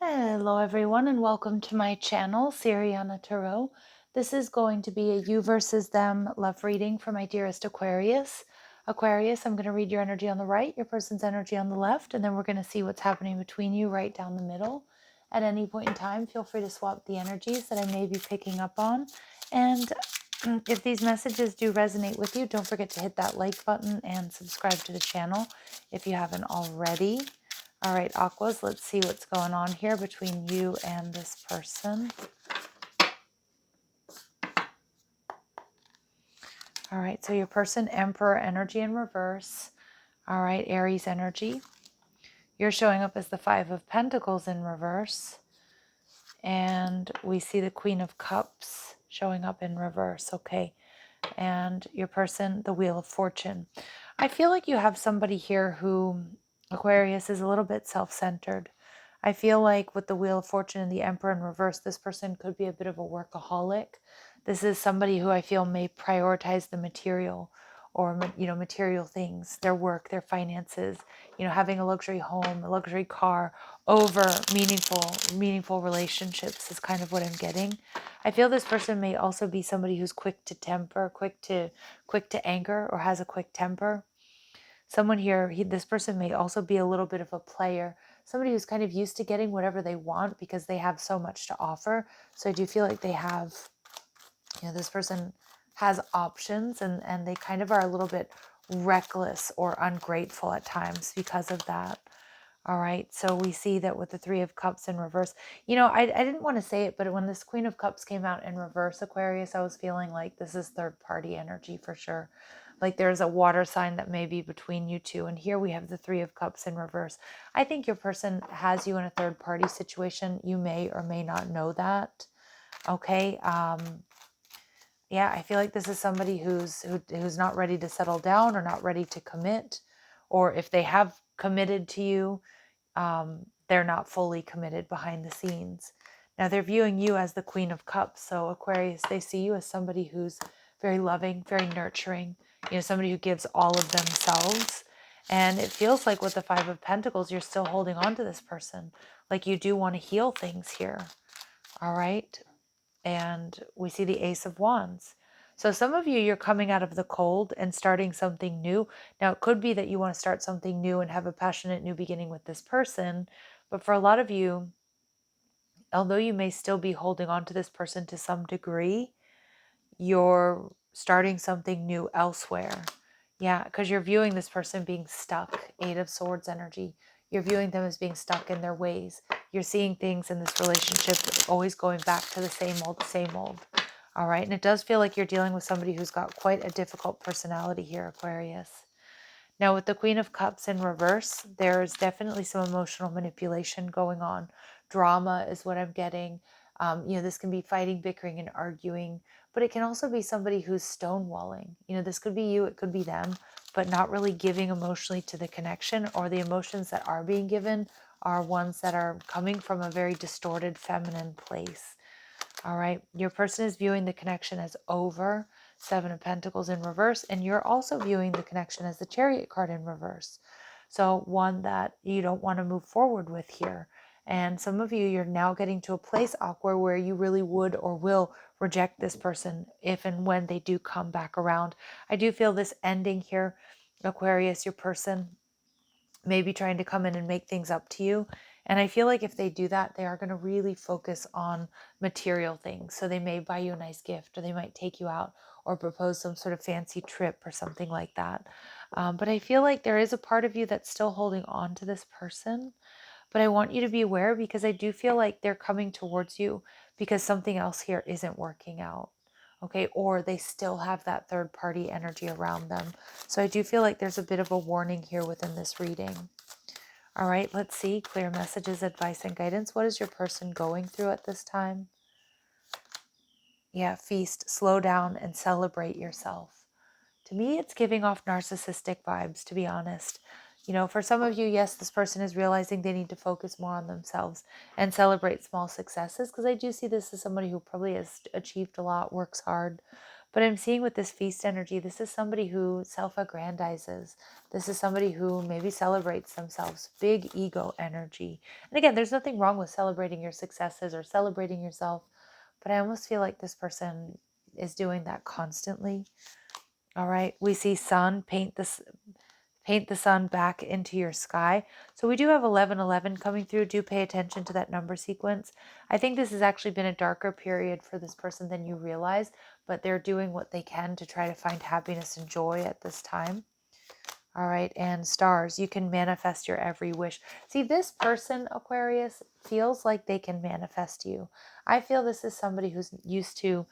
Hello everyone and welcome to my channel, Siriana Tarot. This is going to be a you versus them love reading for my dearest Aquarius. Aquarius, I'm going to read your energy on the right, your person's energy on the left, and then we're going to see what's happening between you right down the middle. At any point in time, feel free to swap the energies that I may be picking up on. And if these messages do resonate with you, don't forget to hit that like button and subscribe to the channel if you haven't already. All right, Aquas, let's see what's going on here between you and this person. All right, so your person, Emperor energy in reverse. All right, Aries energy. You're showing up as the Five of Pentacles in reverse. And we see the Queen of Cups showing up in reverse. Okay, and your person, the Wheel of Fortune. I feel like you have somebody here who, Aquarius, is a little bit self-centered. I feel like with the Wheel of Fortune and the Emperor in reverse, this person could be a bit of a workaholic. This is somebody who I feel may prioritize the material or, material things, their work, their finances, having a luxury home, a luxury car over meaningful relationships is kind of what I'm getting. I feel this person may also be somebody who's quick to temper, quick to anger, or has a quick temper. Someone here, this person may also be a little bit of a player, somebody who's kind of used to getting whatever they want because they have so much to offer. So I do feel like they have, this person has options and they kind of are a little bit reckless or ungrateful at times because of that. All right, so we see that with the Three of Cups in reverse. I didn't want to say it, but when this Queen of Cups came out in reverse, Aquarius, I was feeling like this is third party energy for sure. Like there's a water sign that may be between you two. And here we have the Three of Cups in reverse. I think your person has you in a third party situation. You may or may not know that. Okay. Yeah, I feel like this is somebody who's not ready to settle down or not ready to commit. Or if they have committed to you, they're not fully committed behind the scenes. Now they're viewing you as the Queen of Cups. So Aquarius, they see you as somebody who's very loving, very nurturing, somebody who gives all of themselves. And it feels like with the Five of Pentacles, you're still holding on to this person. Like you do want to heal things here. All right. And we see the Ace of Wands. So some of you, you're coming out of the cold and starting something new. Now, it could be that you want to start something new and have a passionate new beginning with this person. But for a lot of you, although you may still be holding on to this person to some degree, you're starting something new elsewhere. Yeah, because you're viewing this person being stuck, Eight of Swords energy. You're viewing them as being stuck in their ways. You're seeing things in this relationship always going back to the same old, same old. All right, and it does feel like you're dealing with somebody who's got quite a difficult personality here, Aquarius. Now, with the Queen of Cups in reverse, there's definitely some emotional manipulation going on. Drama is what I'm getting. This can be fighting, bickering, and arguing, but it can also be somebody who's stonewalling. This could be you, it could be them, but not really giving emotionally to the connection, or the emotions that are being given are ones that are coming from a very distorted feminine place. All right, your person is viewing the connection as over, Seven of Pentacles in reverse, and you're also viewing the connection as the Chariot card in reverse. So one that you don't want to move forward with here. And some of you, you're now getting to a place, Aqua, where you really would or will reject this person if and when they do come back around. I do feel this ending here, Aquarius, your person may be trying to come in and make things up to you. And I feel like if they do that, they are going to really focus on material things. So they may buy you a nice gift, or they might take you out or propose some sort of fancy trip or something like that. But I feel like there is a part of you that's still holding on to this person. But I want you to be aware, because I do feel like they're coming towards you because something else here isn't working out. Okay, or they still have that third party energy around them. So I do feel like there's a bit of a warning here within this reading. All right, let's see. Clear messages, advice, and guidance. What is your person going through at this time? Yeah, feast, slow down, and celebrate yourself. To me, it's giving off narcissistic vibes, to be honest. For some of you, yes, this person is realizing they need to focus more on themselves and celebrate small successes, because I do see this as somebody who probably has achieved a lot, works hard. But I'm seeing with this feast energy, this is somebody who self-aggrandizes. This is somebody who maybe celebrates themselves, big ego energy. And again, there's nothing wrong with celebrating your successes or celebrating yourself, but I almost feel like this person is doing that constantly. All right, we see sun, paint the sun back into your sky. So we do have 1111 coming through. Do pay attention to that number sequence. I think this has actually been a darker period for this person than you realize, but they're doing what they can to try to find happiness and joy at this time. All right, and stars, you can manifest your every wish. See, this person, Aquarius, feels like they can manifest you. I feel this is somebody who's used to,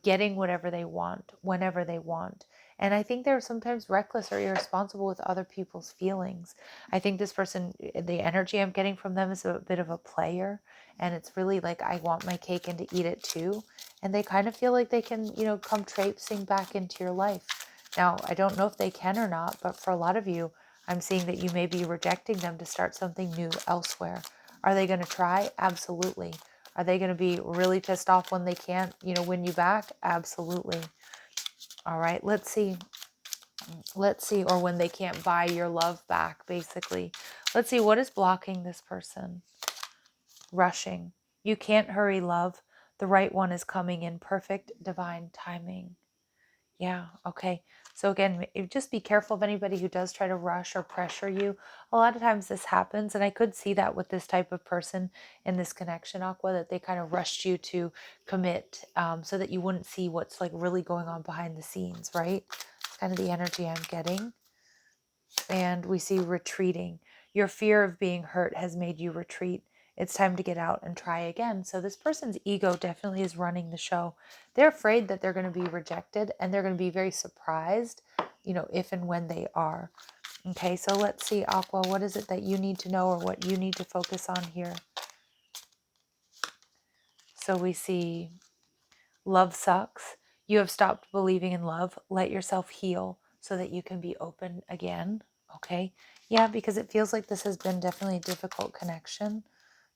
getting whatever they want, whenever they want. And I think they're sometimes reckless or irresponsible with other people's feelings. I think this person, the energy I'm getting from them is a bit of a player. And it's really like, I want my cake and to eat it too. And they kind of feel like they can, come traipsing back into your life. Now, I don't know if they can or not, but for a lot of you, I'm seeing that you may be rejecting them to start something new elsewhere. Are they going to try? Absolutely. Are they going to be really pissed off when they can't, win you back? Absolutely. All right, let's see. Let's see, or when they can't buy your love back, basically. Let's see, what is blocking this person? Rushing. You can't hurry love. The right one is coming in perfect divine timing. Yeah, okay. So again, just be careful of anybody who does try to rush or pressure you. A lot of times this happens, and I could see that with this type of person in this connection, Aqua, that they kind of rushed you to commit so that you wouldn't see what's like really going on behind the scenes, right? It's kind of the energy I'm getting. And we see retreating. Your fear of being hurt has made you retreat. It's time to get out and try again. So this person's ego definitely is running the show. They're afraid that they're going to be rejected, and they're going to be very surprised, if and when they are. Okay, so let's see, Aqua, what is it that you need to know or what you need to focus on here? So we see love sucks. You have stopped believing in love. Let yourself heal so that you can be open again. Okay. Yeah, because it feels like this has been definitely a difficult connection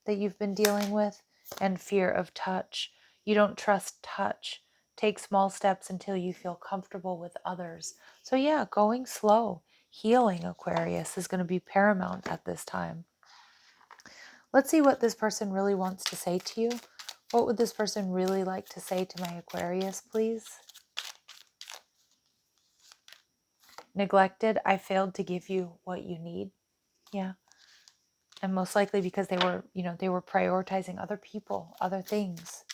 that you've been dealing with, and fear of touch. You don't trust touch. Take small steps until you feel comfortable with others. So yeah, going slow, healing, Aquarius, is going to be paramount at this time. Let's see what this person really wants to say to you. What would this person really like to say to my Aquarius, please? Neglected, I failed to give you what you need. Yeah. And most likely because they were, they were prioritizing other people, other things.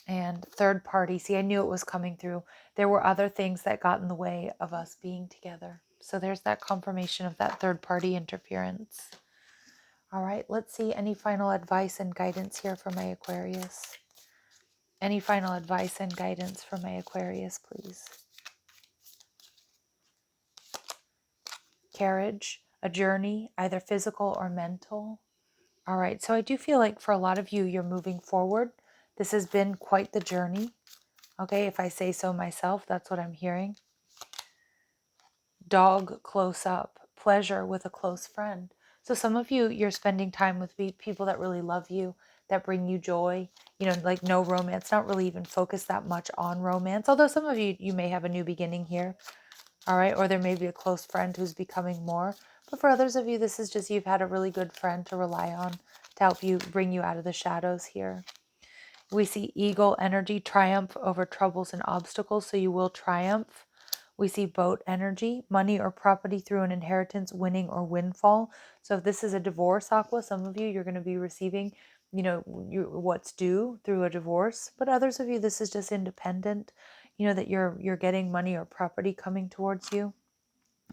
And third party, see, I knew it was coming through. There were other things that got in the way of us being together. So there's that confirmation of that third party interference. All right, let's see any final advice and guidance here for my Aquarius. Any final advice and guidance for my Aquarius, please. Carriage, a journey, either physical or mental. All right, so I do feel like for a lot of you, you're moving forward. This has been quite the journey. Okay, if I say so myself, that's what I'm hearing. Dog close up, pleasure with a close friend. So some of you, you're spending time with people that really love you, that bring you joy, like no romance, not really even focused that much on romance. Although some of you, you may have a new beginning here. All right. Or there may be a close friend who's becoming more. But for others of you, this is just you've had a really good friend to rely on to help you bring you out of the shadows here. We see eagle energy, triumph over troubles and obstacles. So you will triumph. We see boat energy, money or property through an inheritance, winning or windfall. So if this is a divorce, Aqua, some of you, you're going to be receiving, what's due through a divorce. But others of you, this is just independent, that you're getting money or property coming towards you.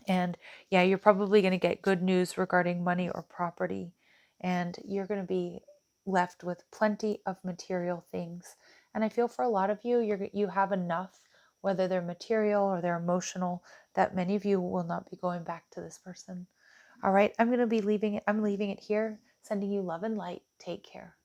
And yeah, you're probably going to get good news regarding money or property. And you're going to be left with plenty of material things. And I feel for a lot of you, you have enough, whether they're material or they're emotional, that many of you will not be going back to this person. All right, I'm leaving it here, sending you love and light. Take care.